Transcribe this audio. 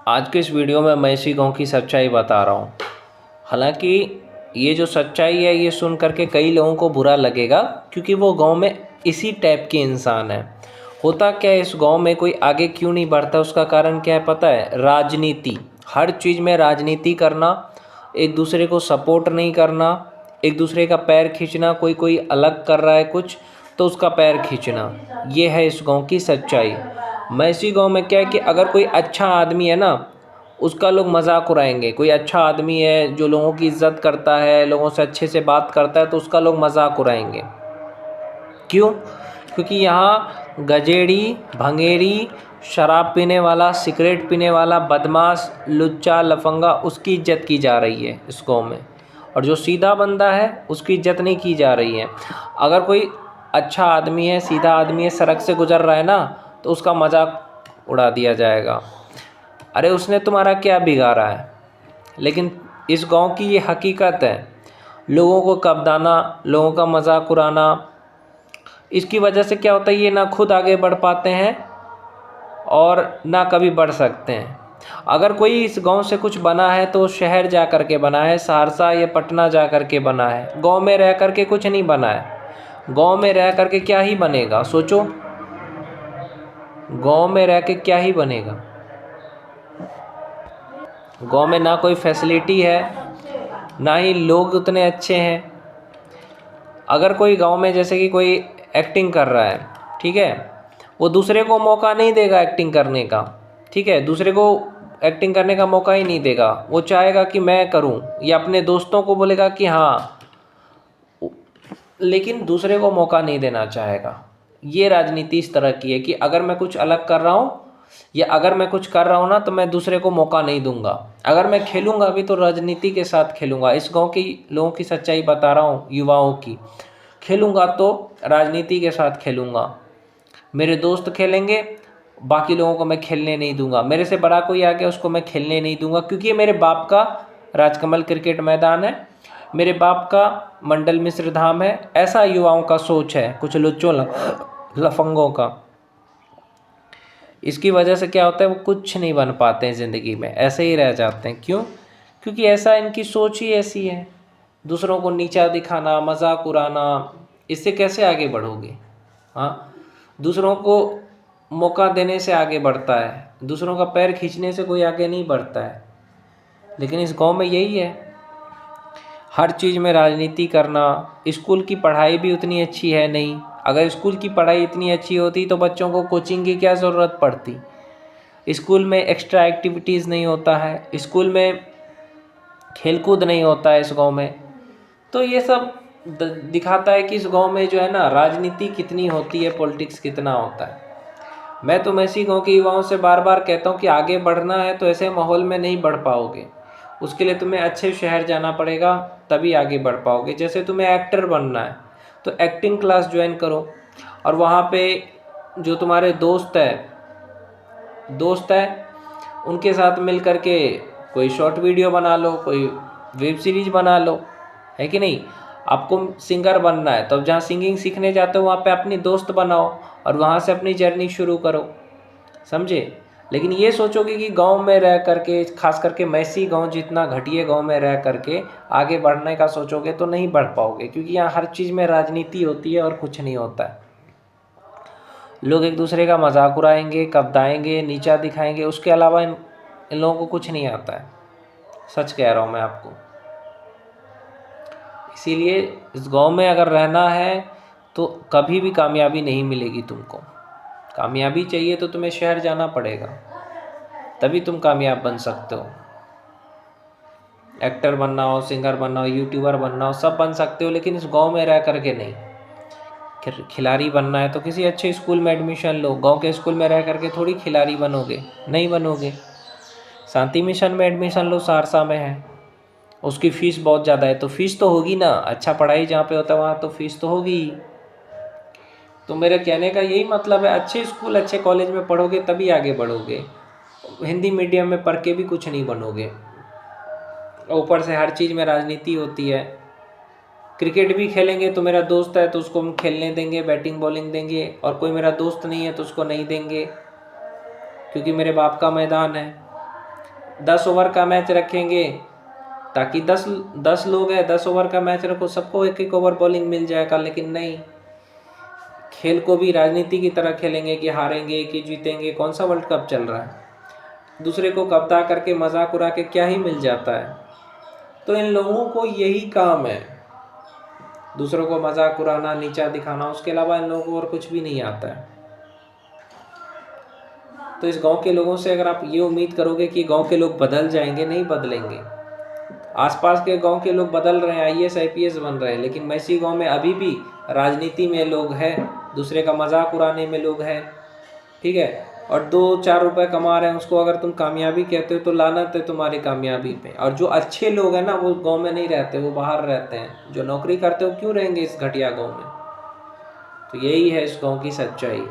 आज के इस वीडियो में मैं इसी गाँव की सच्चाई बता रहा हूँ। हालांकि ये जो सच्चाई है ये सुन करके कई लोगों को बुरा लगेगा, क्योंकि वो गांव में इसी टाइप के इंसान हैं। होता क्या है, इस गांव में कोई आगे क्यों नहीं बढ़ता, उसका कारण क्या है पता है? राजनीति। हर चीज़ में राजनीति करना, एक दूसरे को सपोर्ट नहीं करना, एक दूसरे का पैर खींचना। कोई कोई अलग कर रहा है कुछ तो उसका पैर खींचना, ये है इस गांव की सच्चाई। मैसी गांव में क्या है कि अगर कोई अच्छा आदमी है ना, उसका लोग मजाक उड़ाएंगे। कोई अच्छा आदमी है जो लोगों की इज्जत करता है, लोगों से अच्छे से बात करता है, तो उसका लोग मजाक उड़ाएंगे। क्यों? क्योंकि यहाँ गजेड़ी, भंगेड़ी, शराब पीने वाला, सिगरेट पीने वाला, बदमाश, लुच्चा, लफंगा, उसकी इज्जत की जा रही है इस गाँव में। और जो सीधा बंदा है उसकी इज्जत नहीं की जा रही है। अगर कोई अच्छा आदमी है, सीधा आदमी है, सड़क से गुजर रहा है ना, तो उसका मजाक उड़ा दिया जाएगा। अरे उसने तुम्हारा क्या बिगाड़ा है? लेकिन इस गांव की ये हकीकत है, लोगों को कब्दाना, लोगों का मजाक उड़ाना। इसकी वजह से क्या होता है, ये ना खुद आगे बढ़ पाते हैं और ना कभी बढ़ सकते हैं। अगर कोई इस गांव से कुछ बना है तो शहर जा कर के बना है, सहरसा या पटना जा कर के बना है। गांव में रह कर के कुछ नहीं बना है। गांव में रह कर के क्या ही बनेगा, सोचो। गांव में रह के क्या ही बनेगा? गांव में ना कोई फैसिलिटी है, ना ही लोग उतने अच्छे हैं। अगर कोई गांव में जैसे कि कोई एक्टिंग कर रहा है, ठीक है, वो दूसरे को मौका नहीं देगा एक्टिंग करने का। ठीक है, दूसरे को एक्टिंग करने का मौका ही नहीं देगा। वो चाहेगा कि मैं करूं, या अपने दोस्तों को बोलेगा कि हाँ, लेकिन दूसरे को मौका नहीं देना चाहेगा। ये राजनीति इस तरह की है कि अगर मैं कुछ अलग कर रहा हूँ या अगर मैं कुछ कर रहा हूँ ना, तो मैं दूसरे को मौका नहीं दूंगा। अगर मैं खेलूंगा भी तो राजनीति के साथ खेलूंगा। इस गांव के लोगों की सच्चाई बता रहा हूँ, युवाओं की। खेलूंगा तो राजनीति के साथ खेलूंगा। मेरे दोस्त खेलेंगे, बाकी लोगों को मैं खेलने नहीं दूंगा। मेरे से बड़ा कोई आ गया, उसको मैं खेलने नहीं दूंगा, क्योंकि ये मेरे बाप का राजकमल क्रिकेट मैदान है, मेरे बाप का मंडल मिश्र धाम है। ऐसा युवाओं का सोच है, कुछ लुच्चों लफंगों का। इसकी वजह से क्या होता है, वो कुछ नहीं बन पाते हैं ज़िंदगी में, ऐसे ही रह जाते हैं। क्यों? क्योंकि ऐसा इनकी सोच ही ऐसी है। दूसरों को नीचा दिखाना, मजाक उड़ाना, इससे कैसे आगे बढ़ोगे? हाँ, दूसरों को मौका देने से आगे बढ़ता है, दूसरों का पैर खींचने से कोई आगे नहीं बढ़ता है। लेकिन इस गांव में यही है, हर चीज़ में राजनीति करना। स्कूल की पढ़ाई भी उतनी अच्छी है नहीं। अगर स्कूल की पढ़ाई इतनी अच्छी होती तो बच्चों को कोचिंग की क्या ज़रूरत पड़ती? स्कूल में एक्स्ट्रा एक्टिविटीज़ नहीं होता है, स्कूल में खेलकूद नहीं होता है इस गांव में। तो ये सब दिखाता है कि इस गांव में जो है ना, राजनीति कितनी होती है, पॉलिटिक्स कितना होता है। मैं तो इसी गांव के युवाओं से बार बार कहता हूँ कि आगे बढ़ना है तो ऐसे माहौल में नहीं बढ़ पाओगे। उसके लिए तुम्हें अच्छे शहर जाना पड़ेगा, तभी आगे बढ़ पाओगे। जैसे तुम्हें एक्टर बनना है तो एक्टिंग क्लास ज्वाइन करो, और वहाँ पे जो तुम्हारे दोस्त है उनके साथ मिल करके कोई शॉर्ट वीडियो बना लो, कोई वेब सीरीज बना लो, है कि नहीं? आपको सिंगर बनना है तो जहाँ सिंगिंग सीखने जाते हो वहाँ पे अपनी दोस्त बनाओ और वहाँ से अपनी जर्नी शुरू करो, समझे? लेकिन ये सोचोगे कि गांव में रह करके, खास करके मैसी गांव जितना घटिया गांव में रह करके आगे बढ़ने का सोचोगे तो नहीं बढ़ पाओगे, क्योंकि यहाँ हर चीज़ में राजनीति होती है और कुछ नहीं होता है। लोग एक दूसरे का मजाक उड़ाएंगे, कब्दाएंगे, नीचा दिखाएंगे, उसके अलावा इन लोगों को कुछ नहीं आता है। सच कह रहा हूँ मैं आपको। इसीलिए इस गांव में अगर रहना है तो कभी भी कामयाबी नहीं मिलेगी तुमको। कामयाबी चाहिए तो तुम्हें शहर जाना पड़ेगा, तभी तुम कामयाब बन सकते हो। एक्टर बनना हो, सिंगर बनना हो, यूट्यूबर बनना हो, सब बन सकते हो, लेकिन इस गांव में रह करके नहीं। खिलाड़ी बनना है तो किसी अच्छे स्कूल में एडमिशन लो। गांव के स्कूल में रह करके थोड़ी खिलाड़ी बनोगे, नहीं बनोगे। शांति मिशन में एडमिशन लो, सहरसा में है, उसकी फ़ीस बहुत ज़्यादा है, तो फीस तो होगी ना। अच्छा पढ़ाई जहाँ पे होता है वहाँ तो फीस तो होगी ही। तो मेरे कहने का यही मतलब है, अच्छे स्कूल, अच्छे कॉलेज में पढ़ोगे तभी आगे बढ़ोगे। हिंदी मीडियम में पढ़ के भी कुछ नहीं बनोगे। ऊपर से हर चीज़ में राजनीति होती है। क्रिकेट भी खेलेंगे तो मेरा दोस्त है तो उसको हम खेलने देंगे, बैटिंग बॉलिंग देंगे, और कोई मेरा दोस्त नहीं है तो उसको नहीं देंगे, क्योंकि मेरे बाप का मैदान है। 10 ओवर का मैच रखेंगे ताकि 10 लोग हैं, 10 ओवर का मैच रखो, सबको एक एक ओवर बॉलिंग मिल जाएगा। लेकिन नहीं, खेल को भी राजनीति की तरह खेलेंगे कि हारेंगे कि जीतेंगे। कौन सा वर्ल्ड कप चल रहा है? दूसरे को कब्जा करके मजाक उड़ा के क्या ही मिल जाता है। तो इन लोगों को यही काम है, दूसरों को मजाक उड़ाना, नीचा दिखाना, उसके अलावा इन लोगों को और कुछ भी नहीं आता है। तो इस गांव के लोगों से अगर आप ये उम्मीद करोगे कि गांव के लोग बदल जाएंगे, नहीं बदलेंगे। आसपास के गांव के लोग बदल रहे हैं, आईएएस आईपीएस बन रहे हैं, लेकिन मैसी गांव में अभी भी राजनीति में लोग हैं, दूसरे का मजाक उड़ाने में लोग हैं, ठीक है। और 2-4 रुपए कमा रहे हैं, उसको अगर तुम कामयाबी कहते हो तो लानत है तुम्हारी कामयाबी पे। और जो अच्छे लोग हैं ना, वो गांव में नहीं रहते, वो बाहर रहते हैं। जो नौकरी करते हो क्यों रहेंगे इस घटिया गांव में? तो यही है इस गांव की सच्चाई।